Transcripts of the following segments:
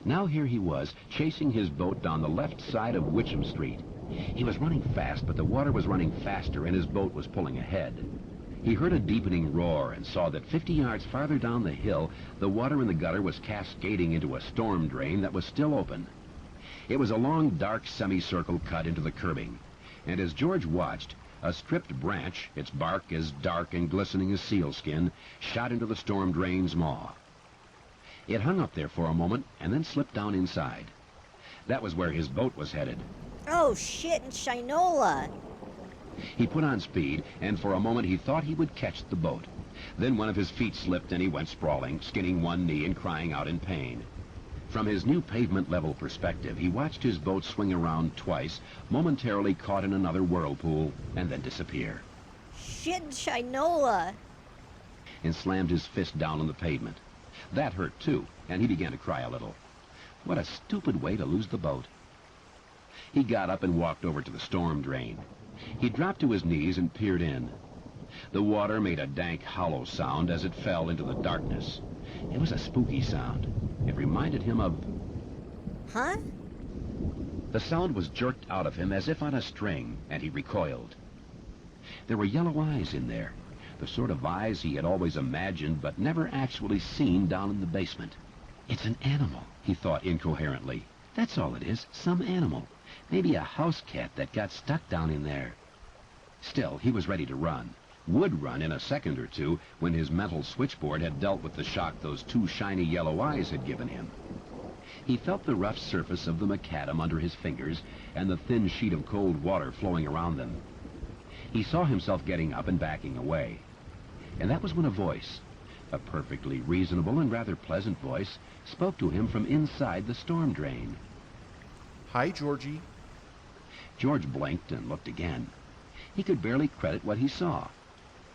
Now here he was, chasing his boat down the left side of Witcham Street. He was running fast, but the water was running faster, and his boat was pulling ahead. He heard a deepening roar and saw that 50 yards farther down the hill, the water in the gutter was cascading into a storm drain that was still open. It was a long, dark semicircle cut into the curbing, and as George watched, a stripped branch, its bark as dark and glistening as sealskin, shot into the storm drain's maw. It hung up there for a moment and then slipped down inside. That was where his boat was headed. Oh, shit, and Shinola! He put on speed, and for a moment he thought he would catch the boat. Then one of his feet slipped and he went sprawling, skinning one knee and crying out in pain. From his new pavement-level perspective, he watched his boat swing around twice, momentarily caught in another whirlpool, and then disappear. Shit, and Shinola! And slammed his fist down on the pavement. That hurt, too, and he began to cry a little. What a stupid way to lose the boat. He got up and walked over to the storm drain. He dropped to his knees and peered in. The water made a dank, hollow sound as it fell into the darkness. It was a spooky sound. It reminded him of... Huh? The sound was jerked out of him as if on a string, and he recoiled. There were yellow eyes in there, the sort of eyes he had always imagined but never actually seen down in the basement. It's an animal, he thought incoherently. That's all it is, some animal. Maybe a house cat that got stuck down in there. Still, he was ready to run. Would run in a second or two when his mental switchboard had dealt with the shock those two shiny yellow eyes had given him. He felt the rough surface of the macadam under his fingers and the thin sheet of cold water flowing around them. He saw himself getting up and backing away. And that was when a voice, a perfectly reasonable and rather pleasant voice, spoke to him from inside the storm drain. Hi, Georgie. George blinked and looked again. He could barely credit what he saw.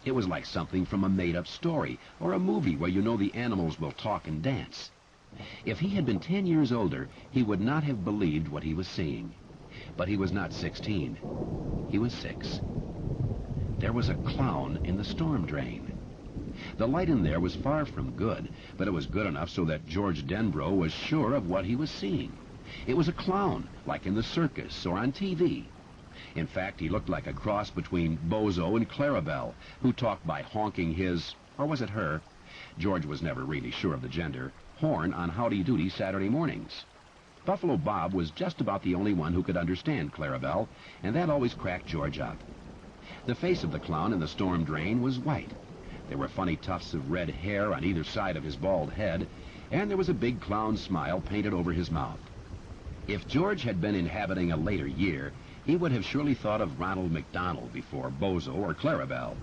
It was like something from a made-up story, or a movie where you know the animals will talk and dance. If he had been 10 years older, he would not have believed what he was seeing. But he was not 16. He was 6. There was a clown in the storm drain. The light in there was far from good, but it was good enough so that George Denbrough was sure of what he was seeing. It was a clown, like in the circus or on TV. In fact, he looked like a cross between Bozo and Clarabelle, who talked by honking his, or was it her? George was never really sure of the gender, horn on Howdy Doody Saturday mornings. Buffalo Bob was just about the only one who could understand Clarabelle, and that always cracked George up. The face of the clown in the storm drain was white. There were funny tufts of red hair on either side of his bald head, and there was a big clown smile painted over his mouth. If George had been inhabiting a later year, he would have surely thought of Ronald McDonald before Bozo or Clarabelle.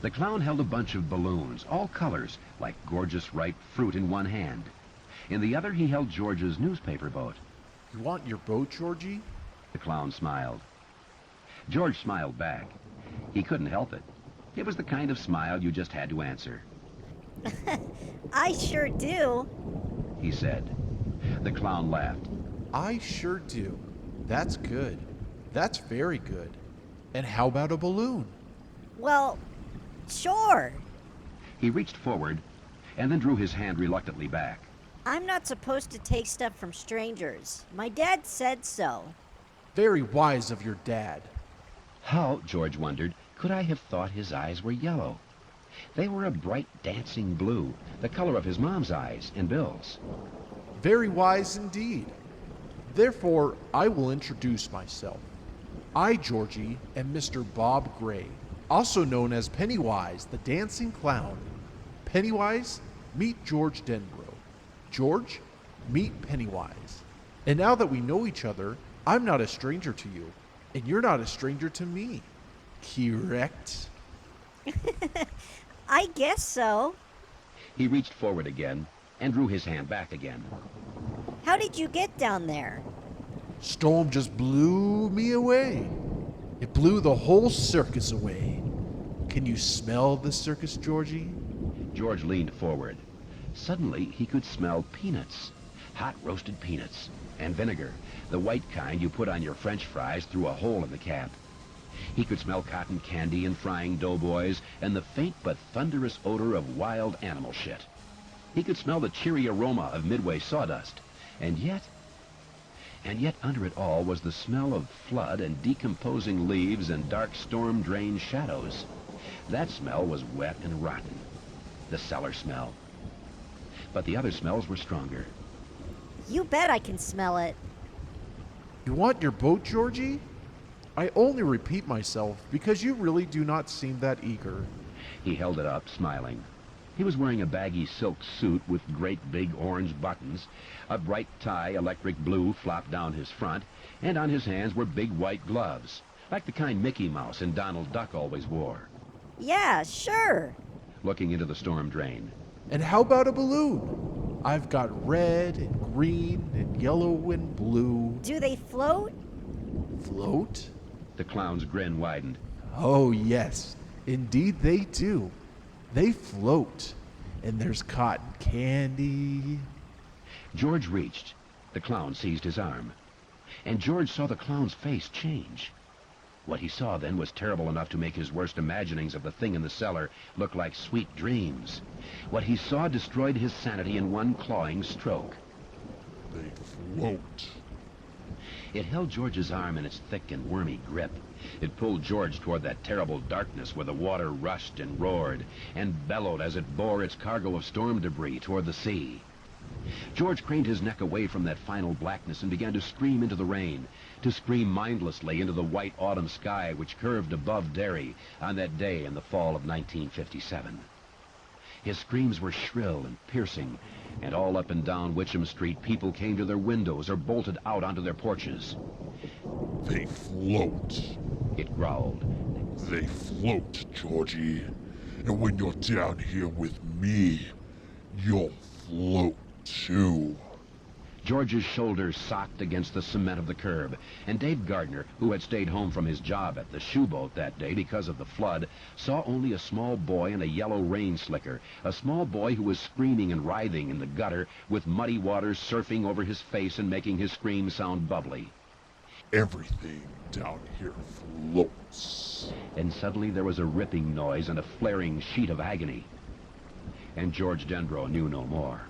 The clown held a bunch of balloons, all colors, like gorgeous ripe fruit in one hand. In the other, he held George's newspaper boat. You want your boat, Georgie? The clown smiled. George smiled back. He couldn't help it. It was the kind of smile you just had to answer. I sure do, he said. The clown laughed. I sure do. That's good. That's very good. And how about a balloon? Well, sure. He reached forward and then drew his hand reluctantly back. I'm not supposed to take stuff from strangers. My dad said so. Very wise of your dad. How, George wondered, could I have thought his eyes were yellow? They were a bright dancing blue, the color of his mom's eyes and Bill's. Very wise indeed. Therefore, I will introduce myself. I, Georgie, am Mr. Bob Gray, also known as Pennywise, the dancing clown. Pennywise, meet George Denbrough. George, meet Pennywise. And now that we know each other, I'm not a stranger to you, and you're not a stranger to me. Correct? I guess so. He reached forward again and drew his hand back again. How did you get down there? Storm just blew me away. It blew the whole circus away. Can you smell the circus, Georgie? George leaned forward. Suddenly, he could smell peanuts, hot roasted peanuts, and vinegar, the white kind you put on your French fries through a hole in the cap. He could smell cotton candy and frying doughboys and the faint but thunderous odor of wild animal shit. He could smell the cheery aroma of Midway sawdust, And yet under it all was the smell of flood and decomposing leaves and dark storm-drained shadows. That smell was wet and rotten. The cellar smell. But the other smells were stronger. You bet I can smell it. You want your boat, Georgie? I only repeat myself because you really do not seem that eager. He held it up, smiling. He was wearing a baggy silk suit with great big orange buttons. A bright tie, electric blue, flopped down his front, and on his hands were big white gloves, like the kind Mickey Mouse and Donald Duck always wore. Yeah, sure. Looking into the storm drain. And how about a balloon? I've got red and green and yellow and blue. Do they float? Float? The clown's grin widened. Oh, yes. Indeed they do. They float. And there's cotton candy. George reached. The clown seized his arm. And George saw the clown's face change. What he saw then was terrible enough to make his worst imaginings of the thing in the cellar look like sweet dreams. What he saw destroyed his sanity in one clawing stroke. They float. It held George's arm in its thick and wormy grip. It pulled George toward that terrible darkness where the water rushed and roared and bellowed as it bore its cargo of storm debris toward the sea. George craned his neck away from that final blackness and began to scream into the rain, to scream mindlessly into the white autumn sky which curved above Derry on that day in the fall of 1957. His screams were shrill and piercing, and all up and down Witcham Street people came to their windows or bolted out onto their porches. They float. It growled. They float, Georgie. And when you're down here with me, you'll float too. George's shoulders socked against the cement of the curb, and Dave Gardner, who had stayed home from his job at the shoe boat that day because of the flood, saw only a small boy in a yellow rain slicker, a small boy who was screaming and writhing in the gutter with muddy water surfing over his face and making his scream sound bubbly. Everything down here floats. And suddenly there was a ripping noise and a flaring sheet of agony. And George Denbrough knew no more.